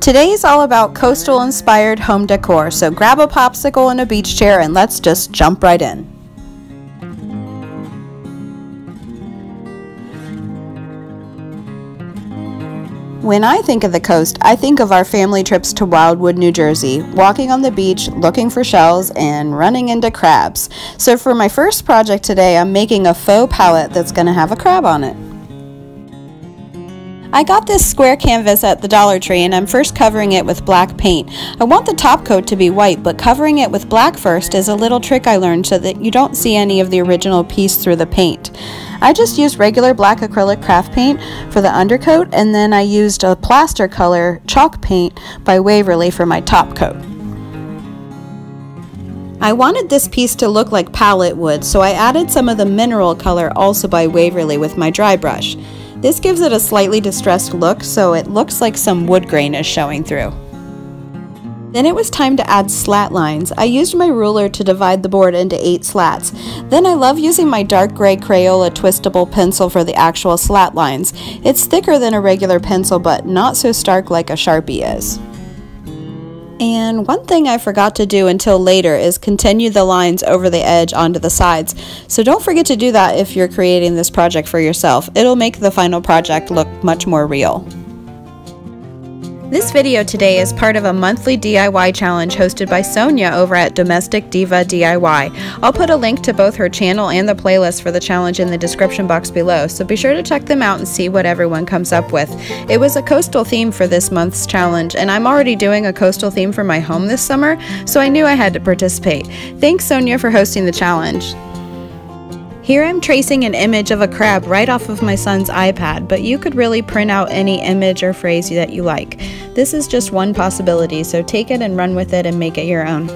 Today is all about coastal inspired home decor, so grab a popsicle and a beach chair and let's just jump right in. When I think of the coast, I think of our family trips to Wildwood, New Jersey, walking on the beach, looking for shells, and running into crabs. So for my first project today, I'm making a faux pallet that's going to have a crab on it. I got this square canvas at the Dollar Tree and I'm first covering it with black paint. I want the top coat to be white, but covering it with black first is a little trick I learned so that you don't see any of the original piece through the paint. I just used regular black acrylic craft paint for the undercoat, and then I used a plaster color chalk paint by Waverly for my top coat. I wanted this piece to look like pallet wood, so I added some of the mineral color also by Waverly with my dry brush. This gives it a slightly distressed look, so it looks like some wood grain is showing through. Then it was time to add slat lines. I used my ruler to divide the board into 8 slats. Then I love using my dark gray crayola twistable pencil for the actual slat lines. It's thicker than a regular pencil, but not so stark like a Sharpie is. And one thing I forgot to do until later is continue the lines over the edge onto the sides. So don't forget to do that if you're creating this project for yourself. It'll make the final project look much more real. This video today is part of a monthly DIY challenge hosted by Sonia over at Domestic Diva DIY. I'll put a link to both her channel and the playlist for the challenge in the description box below, so be sure to check them out and see what everyone comes up with. It was a coastal theme for this month's challenge, and I'm already doing a coastal theme for my home this summer, so I knew I had to participate. Thanks, Sonia, for hosting the challenge. Here I'm tracing an image of a crab right off of my son's iPad, but you could really print out any image or phrase that you like. This is just one possibility, so take it and run with it and make it your own.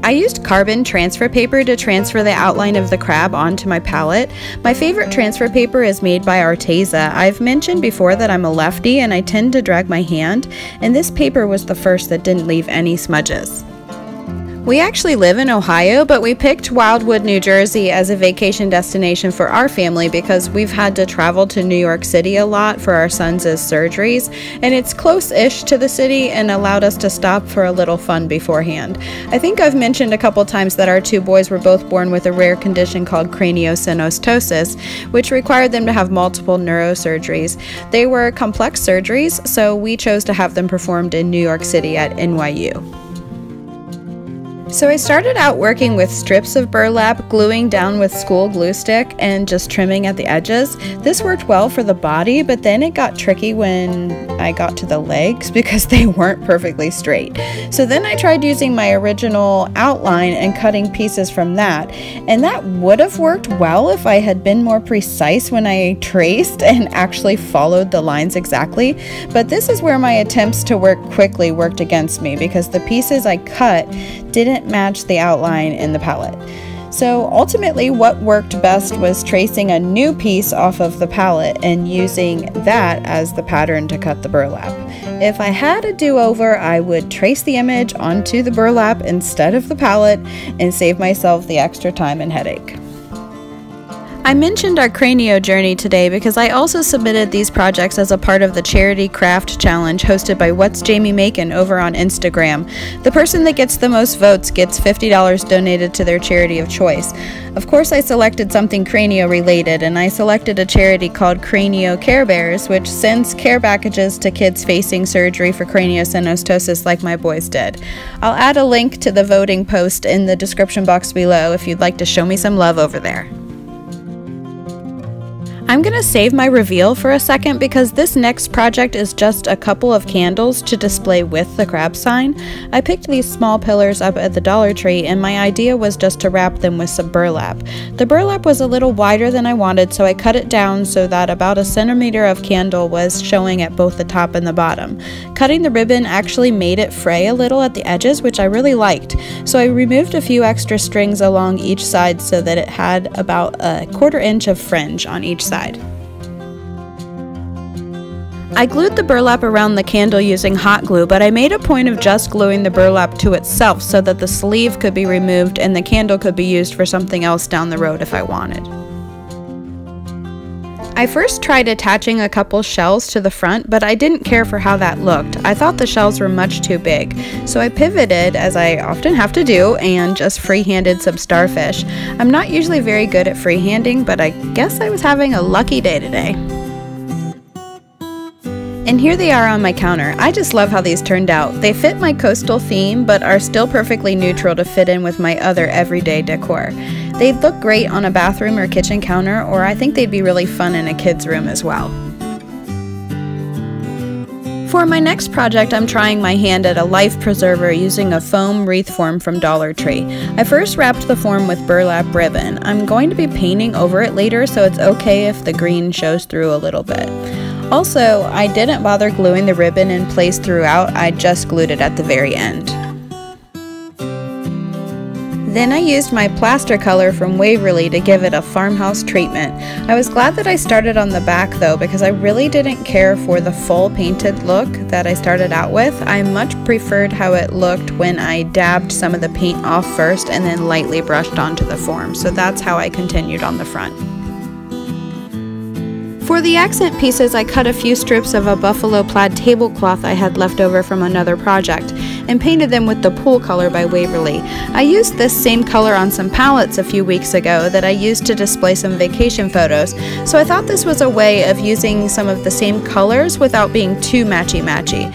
I used carbon transfer paper to transfer the outline of the crab onto my palette. My favorite transfer paper is made by Arteza. I've mentioned before that I'm a lefty and I tend to drag my hand, and this paper was the first that didn't leave any smudges. We actually live in Ohio, but we picked Wildwood, New Jersey as a vacation destination for our family because we've had to travel to New York City a lot for our sons' surgeries, and it's close-ish to the city and allowed us to stop for a little fun beforehand. I think I've mentioned a couple times that our 2 boys were both born with a rare condition called craniosynostosis, which required them to have multiple neurosurgeries. They were complex surgeries, so we chose to have them performed in New York City at NYU. So I started out working with strips of burlap, gluing down with school glue stick, and just trimming at the edges. This worked well for the body, but then it got tricky when I got to the legs because they weren't perfectly straight. So then I tried using my original outline and cutting pieces from that, and that would have worked well if I had been more precise when I traced and actually followed the lines exactly. But this is where my attempts to work quickly worked against me because the pieces I cut didn't match the outline in the palette. So ultimately what worked best was tracing a new piece off of the palette and using that as the pattern to cut the burlap. If I had a do-over, I would trace the image onto the burlap instead of the palette and save myself the extra time and headache. I mentioned our cranio journey today because I also submitted these projects as a part of the Charity Craft Challenge hosted by What's Jamie Makin over on Instagram. The person that gets the most votes gets $50 donated to their charity of choice. Of course, I selected something cranio related, and I selected a charity called Cranio Care Bears, which sends care packages to kids facing surgery for craniosynostosis like my boys did. I'll add a link to the voting post in the description box below if you'd like to show me some love over there. I'm going to save my reveal for a second because this next project is just a couple of candles to display with the crab sign. I picked these small pillars up at the Dollar Tree and my idea was just to wrap them with some burlap. The burlap was a little wider than I wanted, so I cut it down so that about 1 centimeter of candle was showing at both the top and the bottom. Cutting the ribbon actually made it fray a little at the edges, which I really liked, so I removed a few extra strings along each side so that it had about 1/4 inch of fringe on each side. I glued the burlap around the candle using hot glue, but I made a point of just gluing the burlap to itself so that the sleeve could be removed and the candle could be used for something else down the road if I wanted. I first tried attaching a couple shells to the front, but I didn't care for how that looked. I thought the shells were much too big, so I pivoted, as I often have to do, and just freehanded some starfish. I'm not usually very good at freehanding, but I guess I was having a lucky day today. And here they are on my counter. I just love how these turned out. They fit my coastal theme, but are still perfectly neutral to fit in with my other everyday decor. They'd look great on a bathroom or kitchen counter, or I think they'd be really fun in a kid's room as well. For my next project, I'm trying my hand at a life preserver using a foam wreath form from Dollar Tree. I first wrapped the form with burlap ribbon. I'm going to be painting over it later, so it's okay if the green shows through a little bit. Also, I didn't bother gluing the ribbon in place throughout, I just glued it at the very end. Then I used my plaster color from Waverly to give it a farmhouse treatment. I was glad that I started on the back though, because I really didn't care for the full painted look that I started out with. I much preferred how it looked when I dabbed some of the paint off first and then lightly brushed onto the form, so that's how I continued on the front. For the accent pieces, I cut a few strips of a buffalo plaid tablecloth I had left over from another project and painted them with the pool color by Waverly. I used this same color on some palettes a few weeks ago that I used to display some vacation photos, so I thought this was a way of using some of the same colors without being too matchy-matchy.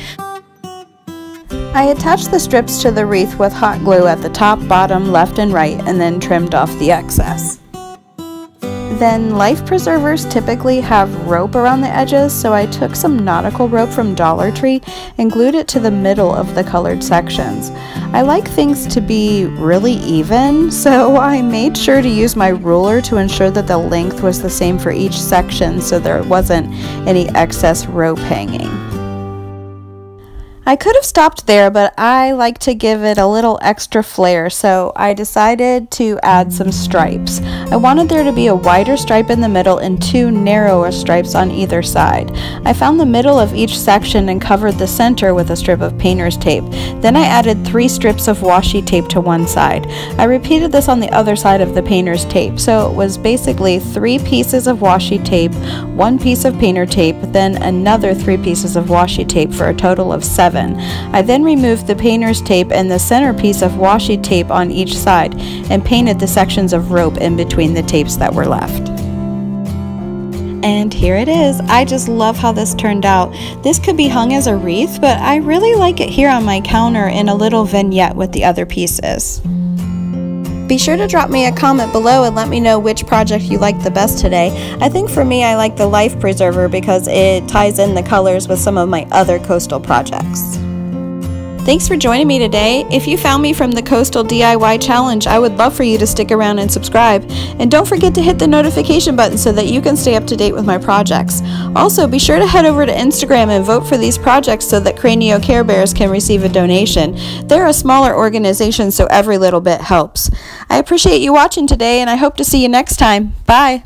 I attached the strips to the wreath with hot glue at the top, bottom, left, and right, and then trimmed off the excess. Then life preservers typically have rope around the edges, so I took some nautical rope from Dollar Tree and glued it to the middle of the colored sections. I like things to be really even, so I made sure to use my ruler to ensure that the length was the same for each section so there wasn't any excess rope hanging. I could have stopped there, but I like to give it a little extra flair, so I decided to add some stripes. I wanted there to be a wider stripe in the middle and two narrower stripes on either side. I found the middle of each section and covered the center with a strip of painter's tape. Then I added 3 strips of washi tape to one side. I repeated this on the other side of the painter's tape, so it was basically 3 pieces of washi tape, 1 piece of painter tape, then another 3 pieces of washi tape for a total of 7. I then removed the painter's tape and the center piece of washi tape on each side and painted the sections of rope in between the tapes that were left. And here it is. I just love how this turned out. This could be hung as a wreath, but I really like it here on my counter in a little vignette with the other pieces. Be sure to drop me a comment below and let me know which project you liked the best today. I think for me I like the life preserver because it ties in the colors with some of my other coastal projects. Thanks for joining me today. If you found me from the Coastal DIY Challenge, I would love for you to stick around and subscribe. And don't forget to hit the notification button so that you can stay up to date with my projects. Also, be sure to head over to Instagram and vote for these projects so that Cranio Care Bears can receive a donation. They're a smaller organization, so every little bit helps. I appreciate you watching today, and I hope to see you next time. Bye!